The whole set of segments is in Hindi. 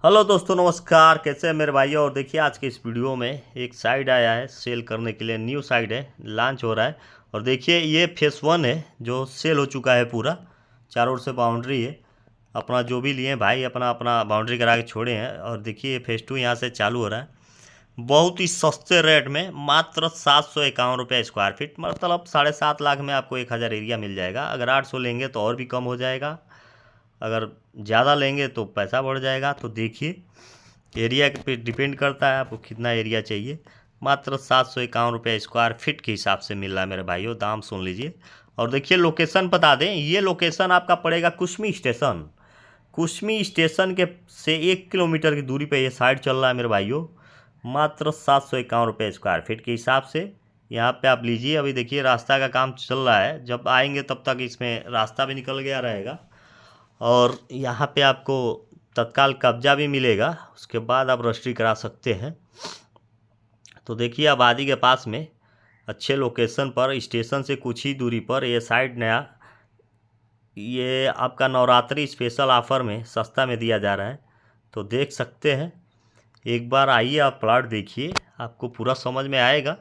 हेलो दोस्तों, नमस्कार। कैसे हैं मेरे भाइयों। और देखिए आज के इस वीडियो में एक साइड आया है सेल करने के लिए। न्यू साइड है, लॉन्च हो रहा है। और देखिए ये फेस 1 है जो सेल हो चुका है पूरा। चारों ओर से बाउंड्री है। अपना जो भी लिए भाई अपना अपना बाउंड्री करा के छोड़े हैं। और देखिए ये फेस 2 यहाँ से चालू हो रहा है बहुत ही सस्ते रेट में, मात्र 751 रुपये स्क्वायर फीट। मतलब 7.5 लाख में आपको 1000 एरिया मिल जाएगा। अगर 800 लेंगे तो और भी कम हो जाएगा। अगर ज़्यादा लेंगे तो पैसा बढ़ जाएगा। तो देखिए एरिया पे डिपेंड करता है आपको कितना एरिया चाहिए। मात्र 751 रुपये स्क्वायर फीट के हिसाब से मिल रहा है मेरे भाइयों। दाम सुन लीजिए। और देखिए लोकेशन बता दें, ये लोकेशन आपका पड़ेगा कुश्मी स्टेशन। कुश्मी स्टेशन के से 1 किलोमीटर की दूरी पे ये साइड चल रहा है मेरे भाइयों। मात्र 751 रुपये स्क्वायर फीट के हिसाब से यहाँ पे आप लीजिए। अभी देखिए रास्ता का काम चल रहा है, जब आएंगे तब तक इसमें रास्ता भी निकल गया रहेगा। और यहाँ पे आपको तत्काल कब्जा भी मिलेगा, उसके बाद आप रजिस्ट्री करा सकते हैं। तो देखिए आबादी के पास में अच्छे लोकेशन पर, स्टेशन से कुछ ही दूरी पर ये साइड नया, ये आपका नवरात्रि स्पेशल ऑफ़र में सस्ता में दिया जा रहा है। तो देख सकते हैं, एक बार आइए आप प्लॉट देखिए, आपको पूरा समझ में आएगा।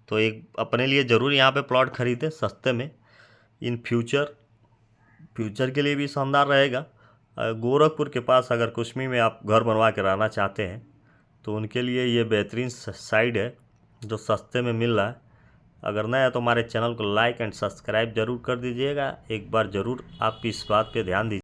तो एक अपने लिए ज़रूर यहाँ पे प्लॉट खरीदें सस्ते में। इन फ्यूचर के लिए भी शानदार रहेगा। गोरखपुर के पास अगर कुश्मी में आप घर बनवा के रहना चाहते हैं तो उनके लिए ये बेहतरीन साइड है जो सस्ते में मिल रहा है। अगर नया है तो हमारे चैनल को लाइक एंड सब्सक्राइब ज़रूर कर दीजिएगा। एक बार ज़रूर आप इस बात पे ध्यान दीजिए।